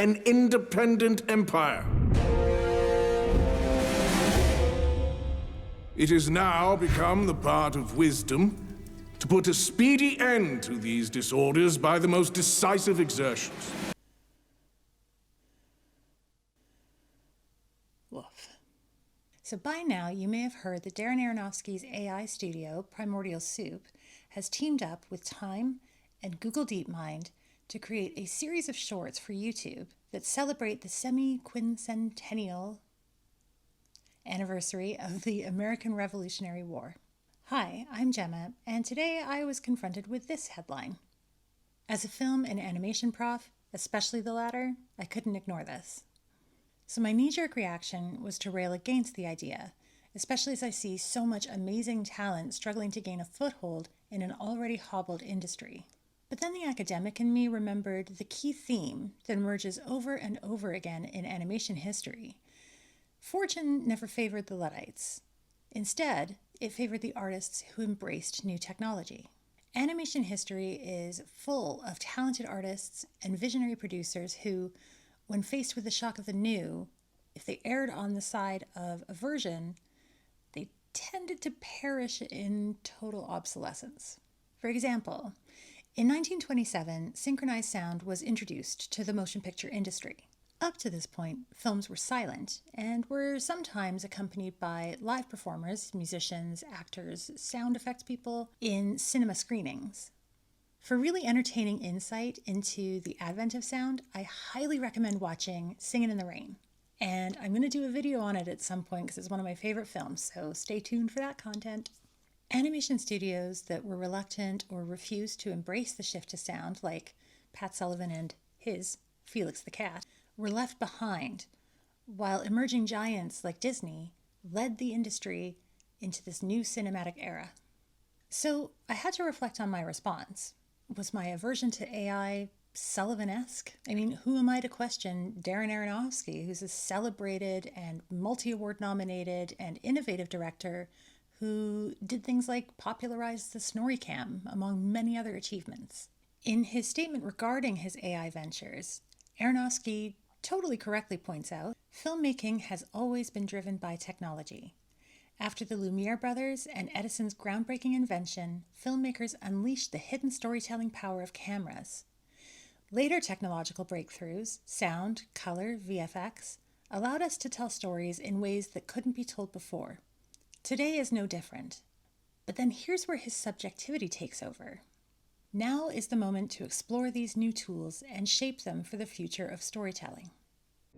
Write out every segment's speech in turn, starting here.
an independent empire. It has now become the part of wisdom to put a speedy end to these disorders by the most decisive exertions. Woof. So by now, you may have heard that Darren Aronofsky's AI studio, Primordial Soup, has teamed up with Time and Google DeepMind to create a series of shorts for YouTube that celebrate the semi-quincentennial anniversary of the American Revolutionary War. Hi, I'm Gemma, and today I was confronted with this headline. As a film and animation prof, especially the latter, I couldn't ignore this. So my knee-jerk reaction was to rail against the idea, especially as I see so much amazing talent struggling to gain a foothold in an already hobbled industry. But then the academic in me remembered the key theme that emerges over and over again in animation history. Fortune never favored the Luddites. Instead, it favored the artists who embraced new technology. Animation history is full of talented artists and visionary producers who, when faced with the shock of the new, if they erred on the side of aversion, they tended to perish in total obsolescence. For example, in 1927, synchronized sound was introduced to the motion picture industry. Up to this point, films were silent and were sometimes accompanied by live performers, musicians, actors, sound effects people in cinema screenings. For really entertaining insight into the advent of sound, I highly recommend watching Singin' in the Rain. And I'm going to do a video on it at some point because it's one of my favorite films, so stay tuned for that content. Animation studios that were reluctant or refused to embrace the shift to sound, like Pat Sullivan and his Felix the Cat, were left behind, while emerging giants like Disney led the industry into this new cinematic era. So I had to reflect on my response. Was my aversion to AI Sullivan-esque? I mean, who am I to question Darren Aronofsky, who's a celebrated and multi-award nominated and innovative director who did things like popularize the Snorri Cam, among many other achievements. In his statement regarding his AI ventures, Aronofsky totally correctly points out, filmmaking has always been driven by technology. After the Lumiere brothers and Edison's groundbreaking invention, filmmakers unleashed the hidden storytelling power of cameras. Later technological breakthroughs, sound, color, VFX, allowed us to tell stories in ways that couldn't be told before. Today is no different. But then here's where his subjectivity takes over. Now is the moment to explore these new tools and shape them for the future of storytelling.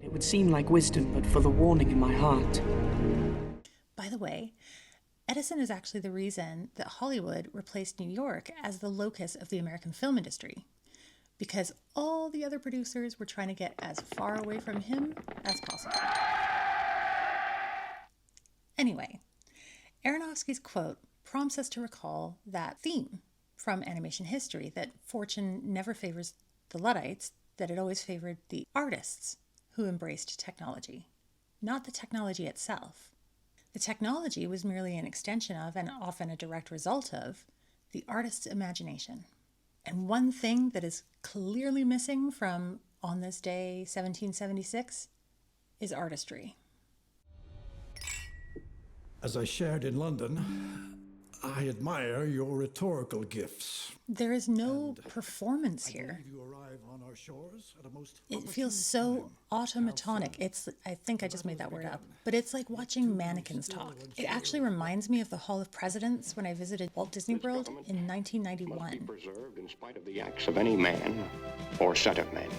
It would seem like wisdom, but for the warning in my heart. By the way, Edison is actually the reason that Hollywood replaced New York as the locus of the American film industry, because all the other producers were trying to get as far away from him as possible. Anyway, Aronofsky's quote prompts us to recall that theme from animation history, that fortune never favors the Luddites, that it always favored the artists who embraced technology, not the technology itself. The technology was merely an extension of, and often a direct result of, the artist's imagination. And one thing that is clearly missing from On This Day, 1776, is artistry. As I shared in London, I admire your rhetorical gifts. There is no performance here. You arrive on our shores at a most It feels so automatonic. I think I just made that word up, but it's like watching mannequins talk. It actually reminds me of the Hall of Presidents when I visited Walt Disney World in 1991. Must be preserved in spite of the acts of any man or set of men.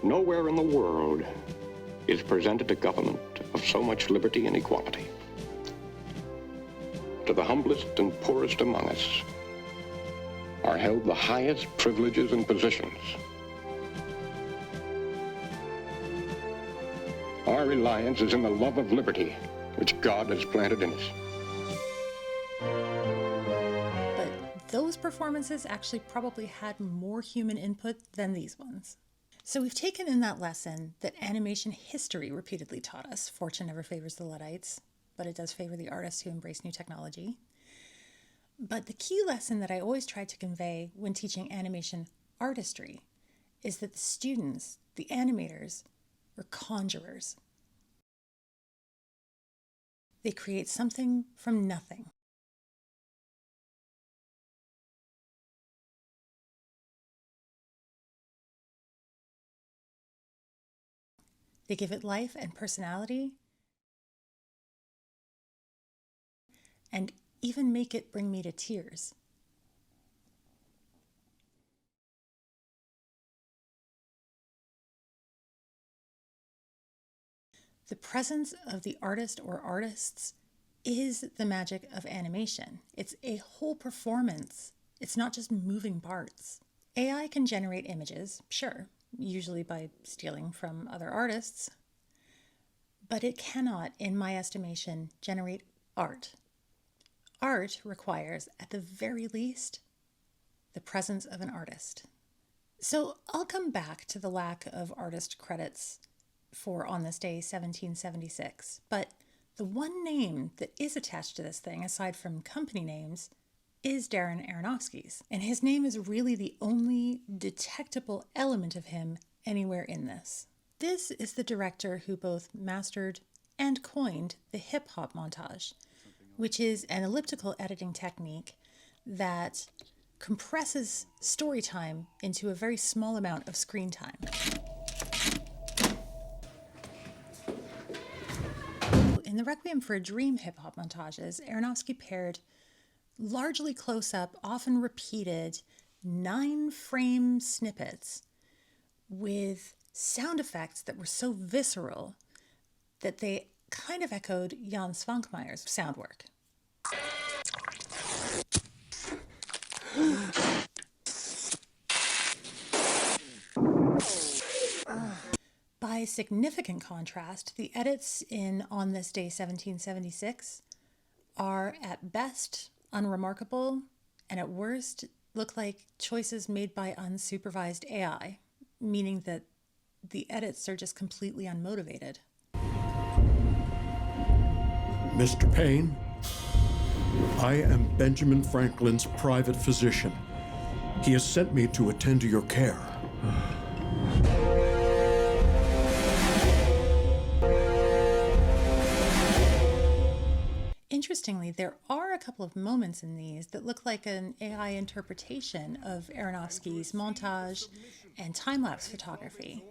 Nowhere in the world is presented a government of so much liberty and equality. To the humblest and poorest among us are held the highest privileges and positions. Our reliance is in the love of liberty, which God has planted in us. But those performances actually probably had more human input than these ones. So we've taken in that lesson that animation history repeatedly taught us. Fortune never favors the Luddites, but it does favor the artists who embrace new technology. But the key lesson that I always try to convey when teaching animation artistry is that the students, the animators, were conjurers. They create something from nothing. They give it life and personality, and even make it bring me to tears. The presence of the artist or artists is the magic of animation. It's a whole performance. It's not just moving parts. AI can generate images, sure, usually by stealing from other artists, but it cannot, in my estimation, generate art. Art requires, at the very least, the presence of an artist. So I'll come back to the lack of artist credits for On This Day 1776, but the one name that is attached to this thing, aside from company names, is Darren Aronofsky's. And his name is really the only detectable element of him anywhere in this. This is the director who both mastered and coined the hip-hop montage, which is an elliptical editing technique that compresses story time into a very small amount of screen time. In the Requiem for a Dream hip-hop montages, Aronofsky paired largely close-up, often repeated, 9-frame snippets with sound effects that were so visceral that they kind of echoed Jan Svankmeyer's sound work. By significant contrast, the edits in On This Day 1776 are at best unremarkable and at worst look like choices made by unsupervised AI, meaning that the edits are just completely unmotivated. Mr. Payne, I am Benjamin Franklin's private physician. He has sent me to attend to your care. Interestingly, there are a couple of moments in these that look like an AI interpretation of Aronofsky's montage and time-lapse photography.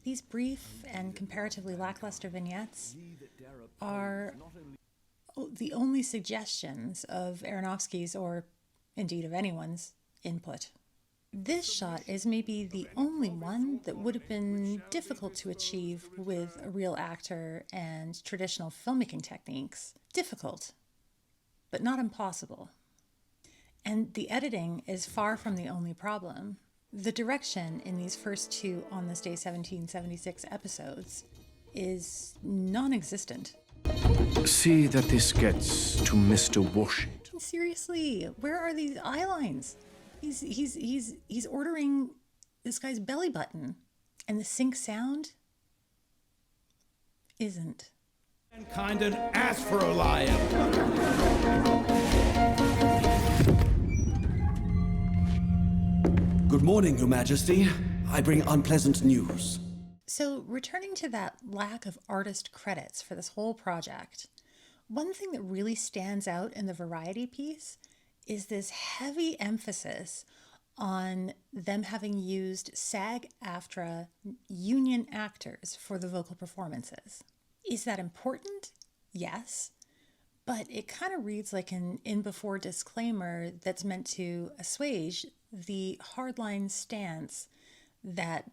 These brief and comparatively lackluster vignettes are the only suggestions of Aronofsky's, or indeed of anyone's, input. This shot is maybe the only one that would have been difficult to achieve with a real actor and traditional filmmaking techniques. Difficult, but not impossible. And the editing is far from the only problem. The direction in these first two On This Day 1776 episodes is non-existent. See that this gets to Mr. Washington. Seriously, where are these eye lines? He's ordering this guy's belly button, and the sync sound isn't. Mankind an ass for a lion. Good morning, Your Majesty. I bring unpleasant news. So, returning to that lack of artist credits for this whole project, one thing that really stands out in the variety piece is this heavy emphasis on them having used SAG-AFTRA union actors for the vocal performances. Is that important? Yes. But it kind of reads like an in-before disclaimer that's meant to assuage the hardline stance that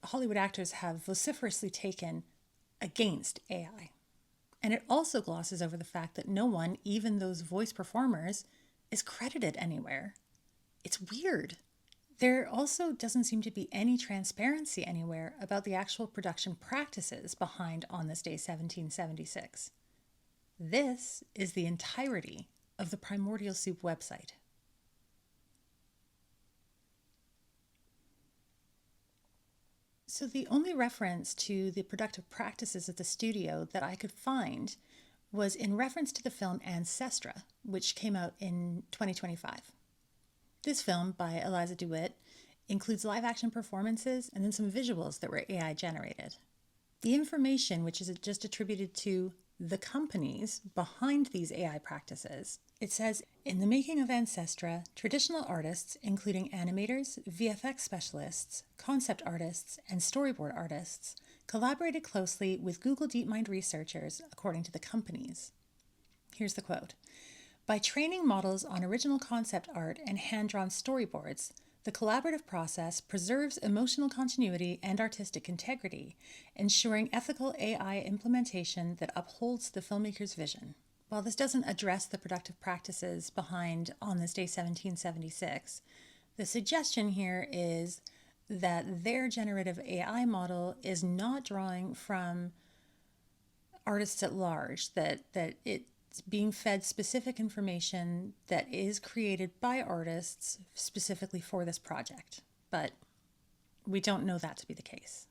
Hollywood actors have vociferously taken against AI. And it also glosses over the fact that no one, even those voice performers, is credited anywhere. It's weird. There also doesn't seem to be any transparency anywhere about the actual production practices behind On This Day 1776. This is the entirety of the Primordial Soup website. So the only reference to the productive practices of the studio that I could find was in reference to the film Ancestra, which came out in 2025. This film by Eliza DeWitt includes live-action performances and then some visuals that were AI generated. The information, which is just attributed to the companies behind these AI practices, it says, in the making of Ancestra, traditional artists, including animators, VFX specialists, concept artists, and storyboard artists, collaborated closely with Google DeepMind researchers, according to the companies. Here's the quote. By training models on original concept art and hand-drawn storyboards, the collaborative process preserves emotional continuity and artistic integrity, ensuring ethical AI implementation that upholds the filmmaker's vision. While this doesn't address the productive practices behind On This Day 1776, the suggestion here is that their generative AI model is not drawing from artists at large, that it's being fed specific information that is created by artists specifically for this project. But we don't know that to be the case.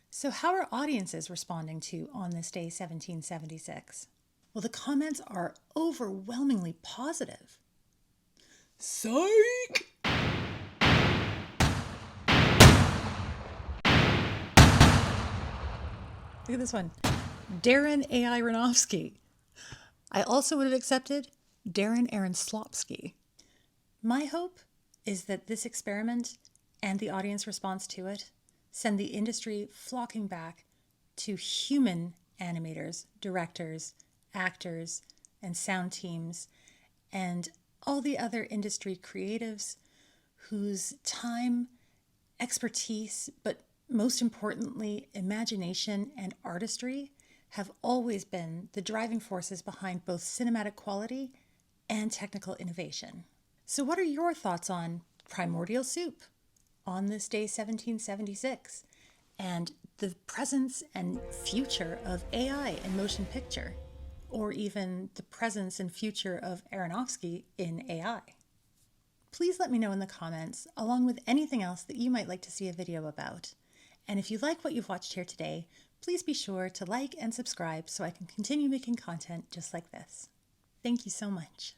So how are audiences responding to On This Day 1776? Well, the comments are overwhelmingly positive. Psych! Look at this one. Darren A. Aronofsky. I also would have accepted Darren Aronofsky. My hope is that this experiment and the audience response to it send the industry flocking back to human animators, directors, actors, and sound teams, and all the other industry creatives whose time, expertise, but most importantly, imagination and artistry have always been the driving forces behind both cinematic quality and technical innovation. So what are your thoughts on Primordial Soup, On This Day 1776, and the presence and future of AI in motion picture, or even the presence and future of Aronofsky in AI? Please let me know in the comments, along with anything else that you might like to see a video about. And if you like what you've watched here today, please be sure to like and subscribe so I can continue making content just like this. Thank you so much.